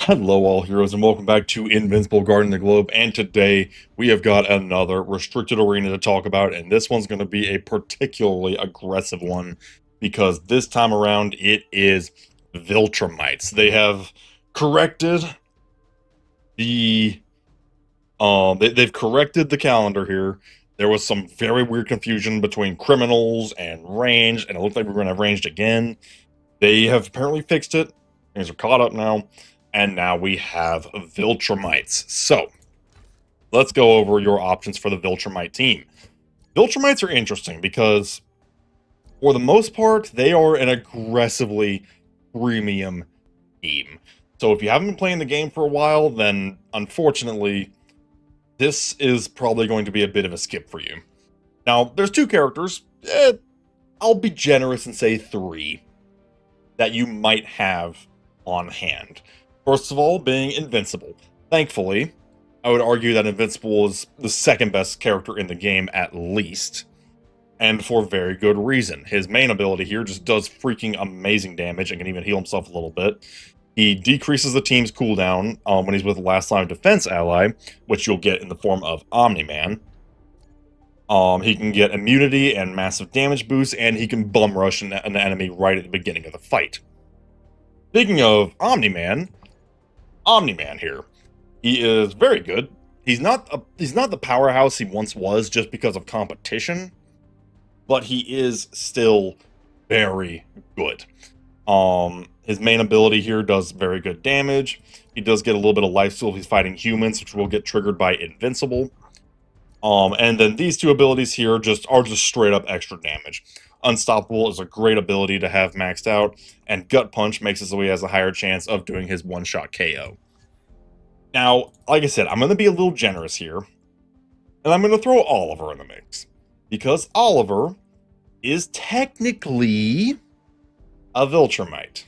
Hello, all heroes, and welcome back to Invincible Guarding the Globe. And today we have got another restricted arena to talk about, and this one's going to be a particularly aggressive one because this time around it is Viltrumites. They have corrected the they've corrected the calendar here. There was some very weird confusion between criminals and ranged, and it looked like we were going to have ranged again. They have apparently fixed it. Things are caught up now. And now we have Viltrumites. So, let's go over your options for the Viltrumite team. Viltrumites are interesting because, for the most part, they are an aggressively premium team. So if you haven't been playing the game for a while, then unfortunately, this is probably going to be a bit of a skip for you. Now, there's two characters, I'll be generous and say three, that you might have on hand. First of all, being Invincible. Thankfully, I would argue that Invincible is the second best character in the game at least, and for very good reason. His main ability here just does freaking amazing damage and can even heal himself a little bit. He decreases the team's cooldown when he's with the last line of defense ally, which you'll get in the form of Omni-Man. He can get immunity and massive damage boost, and he can bum rush an enemy right at the beginning of the fight. Speaking of Omni-Man here, he is very good. He's not the powerhouse he once was just because of competition, but he is still very good. His main ability here does very good damage. He does get a little bit of lifesteal if he's fighting humans, which will get triggered by Invincible. And then these two abilities here are just straight up extra damage. Unstoppable is a great ability to have maxed out, and Gut Punch makes it so he has a higher chance of doing his one-shot KO. Now, like I said, I'm going to be a little generous here, and I'm going to throw Oliver in the mix, because Oliver is technically a Viltrumite.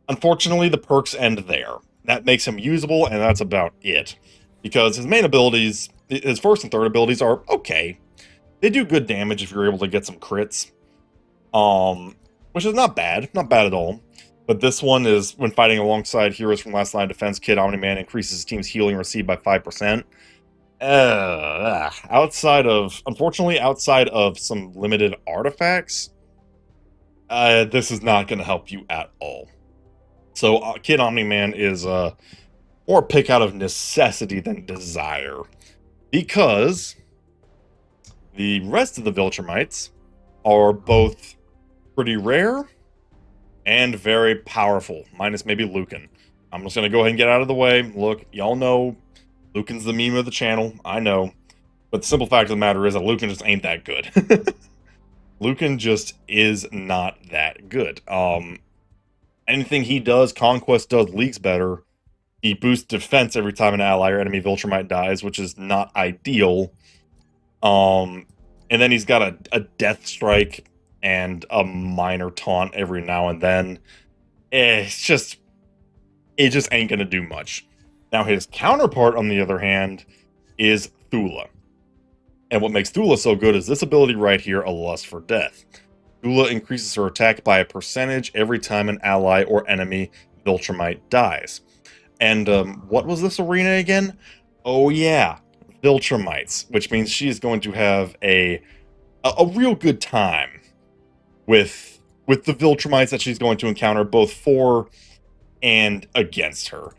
Unfortunately, the perks end there. That makes him usable, and that's about it, because his main abilities, his first and third abilities are okay. They do good damage if you're able to get some crits, which is not bad at all. But this one is when fighting alongside heroes from last line of defense. Kid Omni-Man increases his team's healing received by 5%. Unfortunately, outside of some limited artifacts, this is not going to help you at all. So Kid Omni-Man is more pick out of necessity than desire, because the rest of the Viltrumites are both pretty rare and very powerful, minus maybe Lucan. I'm just going to go ahead and get out of the way. Look, y'all know Lucan's the meme of the channel, I know. But the simple fact of the matter is that Lucan just ain't that good. Lucan just is not that good. Anything he does, Conquest does leaks better. He boosts defense every time an ally or enemy Viltrumite dies, which is not ideal. And then he's got a death strike and a minor taunt every now and then. It just ain't gonna do much. Now his counterpart, on the other hand, is Thula. And what makes Thula so good is this ability right here, a Lust for Death. Thula increases her attack by a percentage every time an ally or enemy Viltrumite dies. And what was this arena again? Oh yeah, Viltrumites, which means she is going to have a real good time with the Viltrumites that she's going to encounter, both for and against her.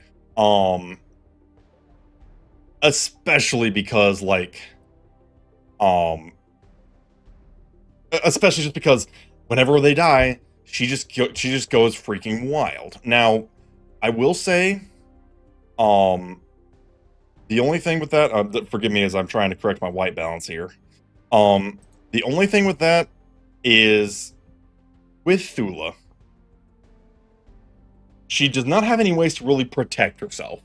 Especially because, especially just because whenever they die, she just goes freaking wild. Now, I will say, the only thing with that, forgive me as I'm trying to correct my white balance here. The only thing with that is, with Thula, she does not have any ways to really protect herself.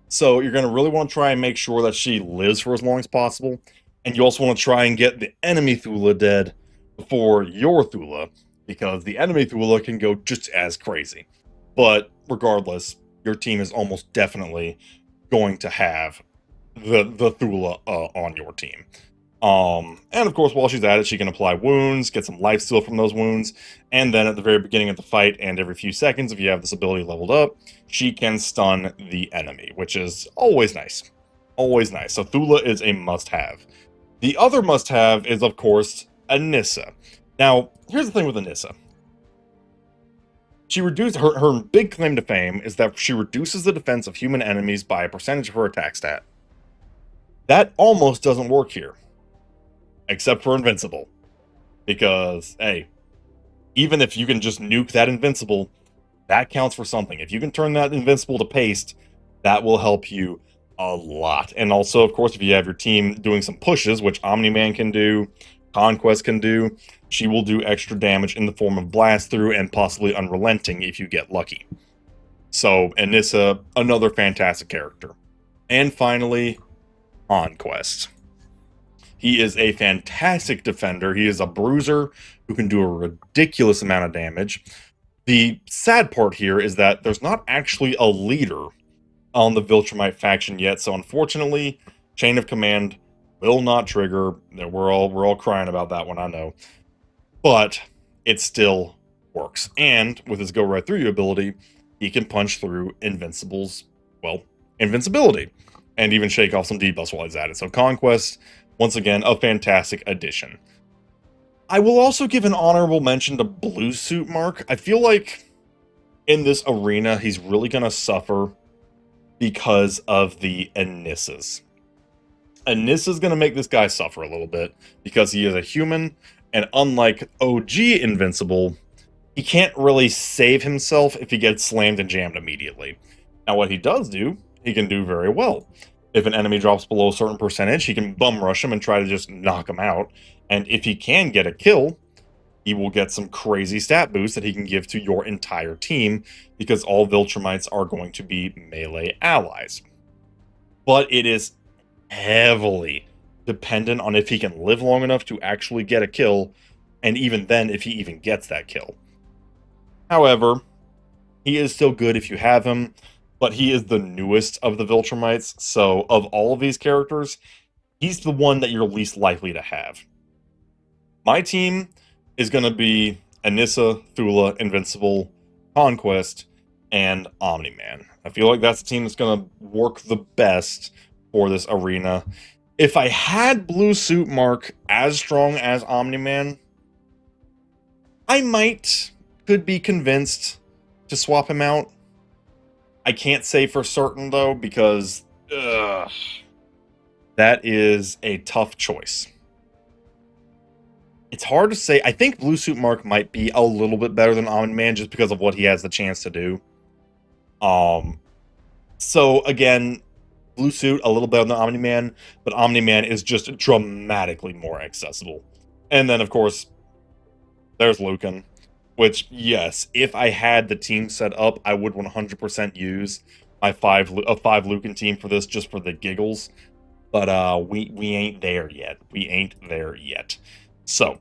So you're going to really want to try and make sure that she lives for as long as possible. And you also want to try and get the enemy Thula dead before your Thula, because the enemy Thula can go just as crazy. But regardless, your team is almost definitely going to have the Thula on your team. And of course, while she's at it, she can apply wounds, get some life steal from those wounds, and then at the very beginning of the fight, and every few seconds, if you have this ability leveled up, she can stun the enemy, which is always nice. Always nice. So Thula is a must-have. The other must-have is, of course, Anissa. Now, here's the thing with Anissa. She reduces her big claim to fame is that she reduces the defense of human enemies by a percentage of her attack stat. That almost doesn't work here. Except for Invincible. Because, hey, even if you can just nuke that Invincible, that counts for something. If you can turn that Invincible to paste, that will help you a lot. And also, of course, if you have your team doing some pushes, which Omni-Man can do, Conquest can do, she will do extra damage in the form of Blast Through and possibly Unrelenting if you get lucky. So, Anissa, another fantastic character. And finally, Conquest. He is a fantastic defender. He is a bruiser who can do a ridiculous amount of damage. The sad part here is that there's not actually a leader on the Viltrumite faction yet, so unfortunately, Chain of Command will not trigger. We're all crying about that one, I know. But it still works. And with his Go Right Through You ability, he can punch through Invincible's, well, invincibility. And even shake off some debuffs while he's at it. So Conquest, once again, a fantastic addition. I will also give an honorable mention to Blue Suit Mark. I feel like in this arena, he's really going to suffer because of the Anissas. Anissa's going to make this guy suffer a little bit because he is a human, and unlike OG Invincible, he can't really save himself if he gets slammed and jammed immediately. Now, what he does do, he can do very well. If an enemy drops below a certain percentage, he can bum rush him and try to just knock him out. And if he can get a kill, he will get some crazy stat boost that he can give to your entire team because all Viltrumites are going to be melee allies. But it is heavily dependent on if he can live long enough to actually get a kill, and even then, if he even gets that kill. However, he is still good if you have him, but he is the newest of the Viltrumites, so of all of these characters, he's the one that you're least likely to have. My team is going to be Anissa, Thula, Invincible, Conquest, and Omni-Man. I feel like that's the team that's going to work the best for this arena. If I had Blue Suit Mark as strong as Omni-Man, I could be convinced to swap him out. I can't say for certain, though, because that is a tough choice. It's hard to say. I think Blue Suit Mark might be a little bit better than Omni-Man just because of what he has the chance to do. So, again, Blue Suit, a little better than Omni-Man, but Omni-Man is just dramatically more accessible. And then, of course, there's Lucan, which, yes, if I had the team set up, I would 100% use my 5 Lucan team for this, just for the giggles. But we ain't there yet. We ain't there yet. So,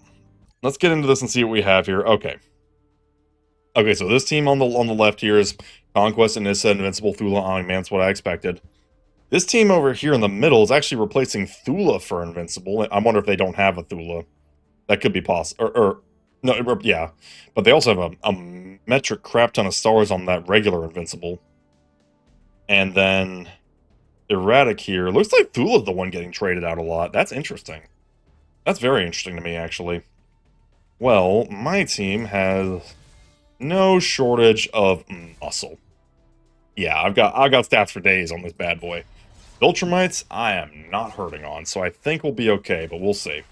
let's get into this and see what we have here. Okay, so this team on the left here is Conquest, Anissa, Invincible, Thula, Omni-Man. That's what I expected. This team over here in the middle is actually replacing Thula for Invincible. I wonder if they don't have a Thula. That could be possible. No, yeah. But they also have a metric crap ton of stars on that regular Invincible. And then Erratic here. Looks like Thula's the one getting traded out a lot. That's interesting. That's very interesting to me, actually. Well, my team has no shortage of muscle. Yeah, I've got stats for days on this bad boy. Viltrumites, I am not hurting on, so I think we'll be okay, but we'll see.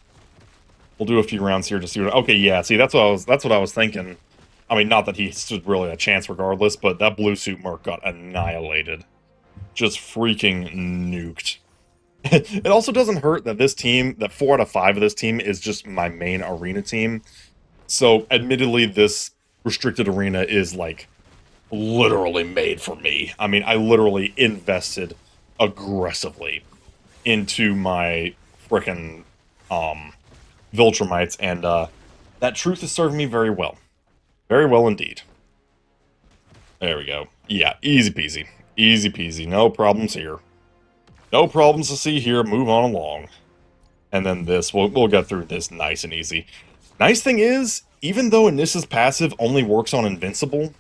We'll do a few rounds here to see what. Okay, yeah, see, that's what I was thinking. I mean, not that he stood really a chance regardless, but that Blue Suit Mark got annihilated. Just freaking nuked. It also doesn't hurt that this team, that 4 out of 5 of this team is just my main arena team. So, admittedly, this restricted arena is, like, literally made for me. I mean, I literally invested aggressively into my frickin' Viltrumites, and that truth is serving me very well. Very well indeed. There we go. Yeah, easy peasy. Easy peasy. No problems here. No problems to see here. Move on along. And then this, we'll get through this nice and easy. Nice thing is, even though Anissa's passive only works on Invincible,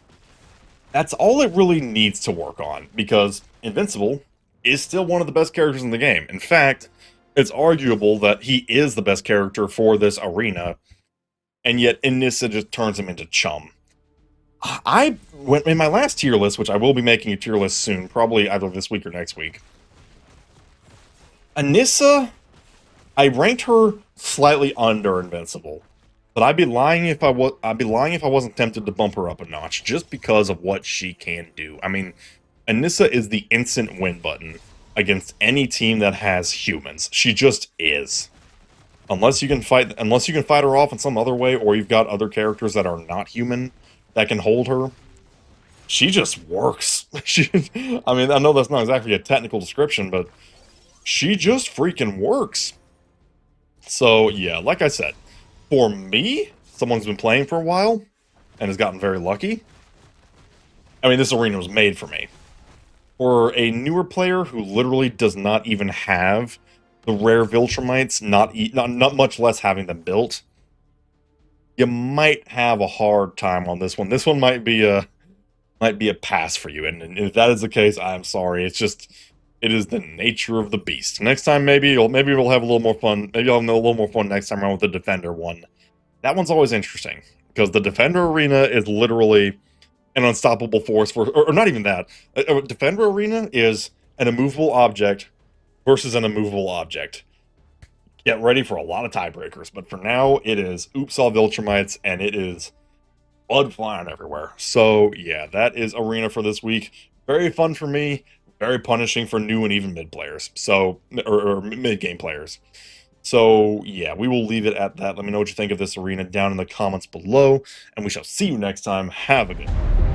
that's all it really needs to work on, because Invincible is still one of the best characters in the game. In fact, it's arguable that he is the best character for this arena, and yet Anissa just turns him into chum. I went in my last tier list, which I will be making a tier list soon, probably either this week or next week. Anissa, I ranked her slightly under Invincible, but I'd be lying if I wasn't tempted to bump her up a notch just because of what she can do. I mean, Anissa is the instant win button against any team that has humans. She just is. Unless you can fight her off in some other way, or you've got other characters that are not human that can hold her, she just works. I mean, I know that's not exactly a technical description, but she just freaking works. So, yeah, like I said, for me, someone who's been playing for a while and has gotten very lucky, I mean, this arena was made for me. For a newer player who literally does not even have the rare Viltrumites, not much less having them built, you might have a hard time on this one. This one might be a pass for you, and if that is the case, I'm sorry. It's just, it is the nature of the beast. Next time, maybe we'll have a little more fun. Maybe I'll have a little more fun next time around with the Defender one. That one's always interesting, because the Defender arena is literally an unstoppable force for, or not even that. A Defender arena is an immovable object versus an immovable object. Get ready for a lot of tiebreakers, but for now, it is oops all Viltrumites, and it is blood flying everywhere. So yeah, that is arena for this week. Very fun for me, very punishing for new and even mid players. So, or mid game players. So yeah, we will leave it at that. Let me know what you think of this arena down in the comments below, and we shall see you next time. Have a good one.